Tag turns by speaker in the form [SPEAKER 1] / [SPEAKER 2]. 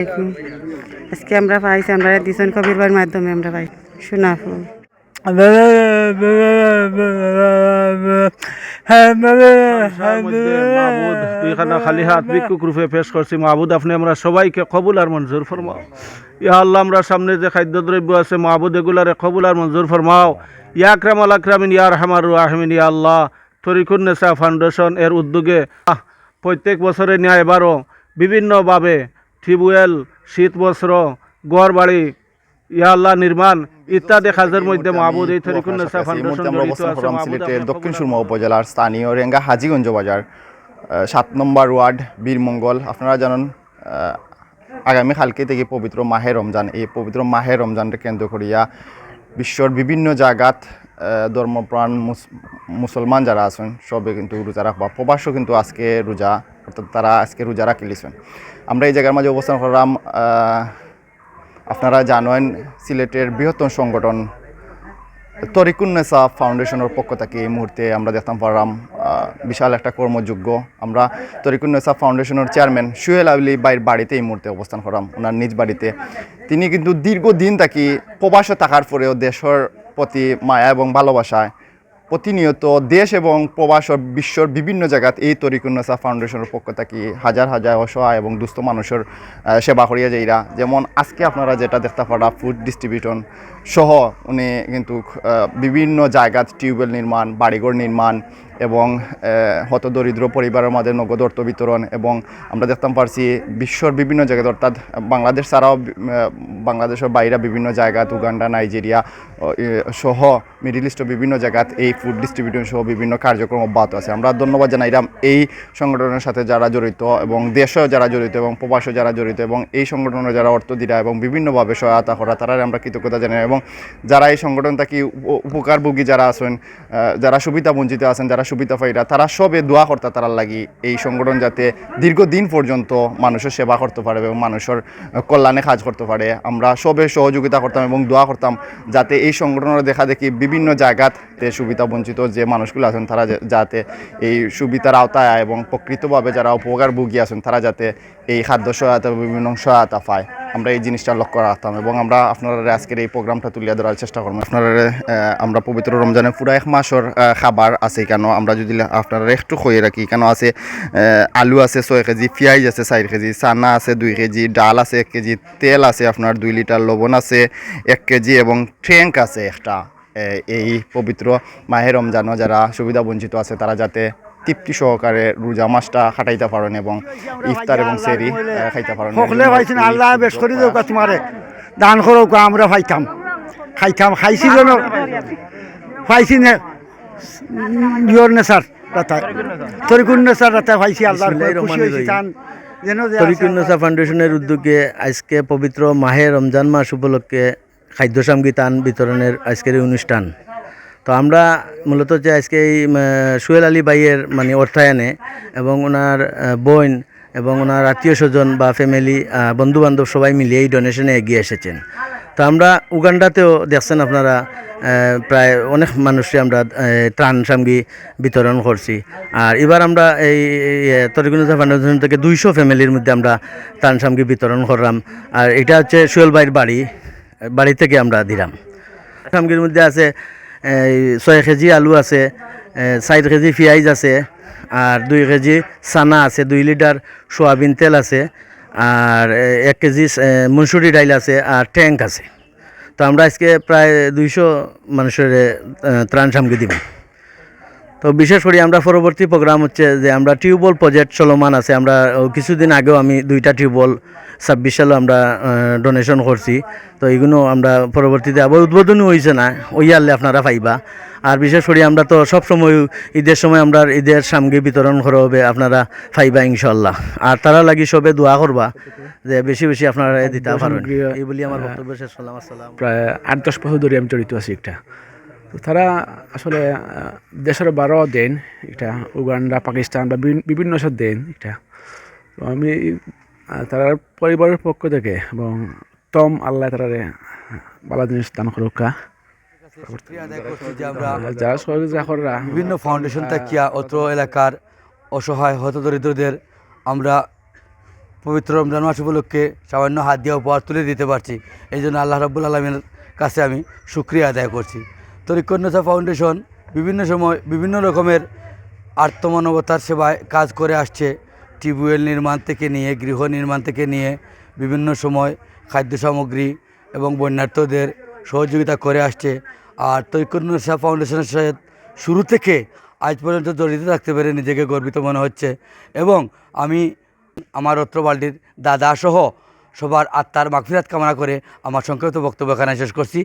[SPEAKER 1] আজকে আমরা পাইছি, আমরা দিশন কবির বাড়ির মাধ্যমে আমরা পাই সোনা ফুল।
[SPEAKER 2] খালি হাত ভিক্ষুক রূপে পেশ করছি। মাহবুদ, আপনি আমরা সবাইকে কবুল আর মঞ্জুর ফরমাও। ইয়া আল্লাহ, আমরা সামনে যে খাদ্যদ্রব্য আছে মাহবুদ, এগুলারে কবুল আর মঞ্জুর ফরমাও। ইয়া আকরাম আল আকরামিন ইয়া রহমান রাহিমিন। ইয়া আল্লাহ, তরিকুন নেসা ফাউন্ডেশন এর উদ্যোগে প্রত্যেক বছরে ন্যায় এবারও বিভিন্নভাবে টিউবওয়েল, শীত বস্ত্র, ঘর বাড়ি, ইয়া আল্লাহ নির্মাণ ইত্যাদি কাজের মধ্যে মাহবুদ এই তরিকুন নেসা ফাউন্ডেশন জড়িত আছে।
[SPEAKER 3] সিলেটের দক্ষিণ সুরমা উপজেলার স্থানীয় রেঙ্গা হাজিগঞ্জ বাজার 7 নম্বর ওয়ার্ড বীরমঙ্গল। আপনারা জানেন আগামী কালকে থেকে পবিত্র মাহে রমজান। এই পবিত্র মাহে রমজানকে কেন্দ্র করিয়া বিশ্বর বিভিন্ন জায়গাত ধর্মপ্রাণ মুসলমান যারা আছেন সবে কিন্তু রোজা রাখবা। প্রবাসও কিন্তু আজকে রোজা, অর্থাৎ তারা আজকে রোজা রাখিলিছেন। আমরা এই জায়গার মাঝে অবস্থান করলাম। আপনারা জানেন সিলেটের বৃহত্তম সংগঠন তরিকুন নেসা ফাউন্ডেশনের পক্ষ থেকে এই মুহূর্তে আমরা দেখতাম পারলাম বিশাল একটা কর্মযোগ্য। আমরা তরিকুন নেসা ফাউন্ডেশনের চেয়ারম্যান সুহেল আলী বাইর বাড়িতে এই মুহূর্তে অবস্থান করলাম, ওনার নিজ বাড়িতে। তিনি কিন্তু দীর্ঘদিন থাকি প্রবাসে থাকার পরেও দেশের প্রতি মায়া এবং ভালোবাসায় প্রতিনিয়ত দেশ এবং প্রবাসর বিশ্বর বিভিন্ন জায়গাত এই তরিকুন নেসা ফাউন্ডেশনের পক্ষ থেকে হাজার হাজার অসহায় এবং দুস্থ মানুষের সেবা করিয়া যাইরা। যেমন আজকে আপনারা যেটা দেখতে পারা ফুড ডিস্ট্রিবিউশন সহ উনি কিন্তু বিভিন্ন জায়গাত টিউবওয়েল নির্মাণ, বাড়িঘর নির্মাণ এবং হতদরিদ্র পরিবারের মাঝে নগদ অর্থ বিতরণ। এবং আমরা দেখতাম পারছি বিশ্বর বিভিন্ন জায়গায়, অর্থাৎ বাংলাদেশ ছাড়াও বাংলাদেশের বাইরে বিভিন্ন জায়গাত উগান্ডা, নাইজেরিয়া সহ মিডল ইস্টের বিভিন্ন জায়গাত এই ফুড ডিস্ট্রিবিউশন সহ বিভিন্ন কার্যক্রম অব্যাহত আছে। আমরা ধন্যবাদ জানাইলাম এই সংগঠনের সাথে যারা জড়িত এবং দেশেও যারা জড়িত এবং প্রবাসেও যারা জড়িত এবং এই সংগঠনের যারা অর্থ দিরা এবং বিভিন্নভাবে সহায়তা করা, তারা আমরা কৃতজ্ঞতা জানাই। এবং যারা এই সংগঠন থেকে উপকারভোগী যারা আছেন, যারা সুবিধা বঞ্চিত আছেন, যারা সুবিধা পাইরা, তারা সবে দোয়া করতে তারা লাগি এই সংগঠন যাতে দীর্ঘদিন পর্যন্ত মানুষের সেবা করতে পারে এবং মানুষের কল্যাণে কাজ করতে পারে। আমরা সবে সহযোগিতা করতাম এবং দোয়া করতাম যাতে এই সংগঠনের দেখা দেখি বিভিন্ন জায়গাতে সুবিধা বঞ্চিত যে মানুষগুলো আছেন তারা যাতে এই সুবিধার আওতায় এবং প্রকৃতভাবে যারা উপকারভোগী আছেন তারা যাতে এই খাদ্য সহায়তা বিভিন্ন সহায়তা পায়। আমরা এই জিনিসটা লক্ষ্য রাখতাম এবং আমরা আপনারা আজকের এই প্রোগ্রামটা তুলিয়া ধরার চেষ্টা করবো। আপনারা আমরা পবিত্র রমজানে পুরো 1 মাসের খাবার আছে কেন, আমরা যদি আপনারা একটু খয়ে রাখি কেন আছে আলু আছে 6 কেজি, পেঁয়াজ আছে 4 কেজি, চানা আছে 2 কেজি, ডাল আছে 1 কেজি, তেল আছে আপনার 2 লিটার, লবণ আছে 1 কেজি এবং ট্যাঙ্ক আছে একটা। এই পবিত্র মাহে রমজানও যারা সুবিধা বঞ্চিত আছে তারা যাতে তৃপ্তি সহকারে রোজা মাসটা কাটাইতে পারেন এবং ইফতার এবং সেরি খাইতে পারেন।
[SPEAKER 4] সকলে ভাইছেন আল্লাহ বেশ করে দেব তোমারে দান করো, আমরা খাইতাম খাইছি যেন পাইছি না ইয়োর নেশার রাতায় তরিকুন নেশার রাতায় পাইছি আল্লাহর খুশি হইছি। চান যেন
[SPEAKER 5] তরিকুন নেশা ফাউন্ডেশনের উদ্যোগে আজকে পবিত্র মাহে রমজান মাস উপলক্ষে খাদ্য সামগ্রী দান বিতরণের আজকের এই অনুষ্ঠান। তো আমরা মূলত যে আজকে এই সুহেল আলী ভাইয়ের মানে অর্থায়নে এবং ওনার বোন এবং ওনার আত্মীয় স্বজন বা ফ্যামিলি বন্ধুবান্ধব সবাই মিলিয়ে এই ডোনেশনে এগিয়ে এসেছেন। তো আমরা উগান্ডাতেও দেখছেন আপনারা প্রায় অনেক মানুষকে আমরা ত্রাণ সামগ্রী বিতরণ করছি। আর এবার আমরা এই তরিকুন নেসা ফাউন্ডেশন থেকে 200 ফ্যামিলির মধ্যে আমরা ত্রাণ সামগ্রী বিতরণ করলাম। আর এটা হচ্ছে সুহেল ভাইয়ের বাড়ি থেকে আমরা দিলাম। সামগ্রীর মধ্যে আছে 6 কেজি আলু আছে, 4 কেজি পেঁয়াজ আছে, আর 2 কেজি চানা আছে, 2 লিটার সোয়াবিন তেল আছে, আর 1 কেজি মসুরি ডাইল আছে, আর ট্যাঙ্ক আছে। তো আমরা আজকে প্রায় 200 মানুষের ত্রাণ সামগ্রী দিব। তো বিশেষ করে আমরা পরবর্তী প্রোগ্রাম হচ্ছে যে আমরা টিউবওয়েল প্রজেক্ট চলমান আছে। আমরা কিছুদিন আগেও আমি 2টা টিউবওয়েল 26 সালে আমরা ডোনেশন করছি। তো এইগুলো আমরা পরবর্তীতে আবার উদ্বোধনও হয়েছে না, ওই আনলে আপনারা পাইবা। আর বিশেষ করে আমরা তো সবসময় ঈদের সময় আমরা ঈদের সামগ্রী বিতরণ করা হবে, আপনারা পাইবা ইনশাল্লাহ। আর তারা লাগি সবে দোয়া করবা যে বেশি বেশি আপনারা দিতে পারবেন। এই বলি আমার বক্তব্য শেষ করলাম। আসসালাম।
[SPEAKER 2] প্রায় 8-10 বছর ধরে আমি জড়িত আছি একটা। তো তারা আসলে দেশের 12 দেন, এটা উগান্ডা, পাকিস্তান বা বিভিন্ন দেশ দেন এটা। তো আমি তার পরিবারের পক্ষ থেকে এবং আল্লাহ তারারে ভালো জিনিস দান করুকা। যারা সহযোগিতা করা
[SPEAKER 6] বিভিন্ন ফাউন্ডেশন থাকিয়া অত্র এলাকার অসহায় হতদরিদ্রদের আমরা পবিত্র রমজান মাস উপলক্ষে সামান্য হাত দিয়ে উপহার তুলে দিতে পারছি, এই জন্য আল্লাহ রাব্বুল আলামিনের কাছে আমি শুকরিয়া আদায় করছি। তরিকুন্নেসা ফাউন্ডেশন বিভিন্ন সময় বিভিন্ন রকমের আর্তমানবতার সেবায় কাজ করে আসছে। টিউবওয়েল নির্মাণ থেকে নিয়ে, গৃহ নির্মাণ থেকে নিয়ে বিভিন্ন সময় খাদ্য সামগ্রী এবং বন্যার্থদের সহযোগিতা করে আসছে। আর তরিকুন্নেসা ফাউন্ডেশনের সাথে শুরু থেকে আজ পর্যন্ত জড়িত থাকতে পেরে নিজেকে গর্বিত মনে হচ্ছে, এবং আমি আমার অত্র বাড়ির দাদা সহ সবার আত্মার মাগফিরাত কামনা করে আমার সংক্ষিপ্ত বক্তব্য এখানে শেষ করছি।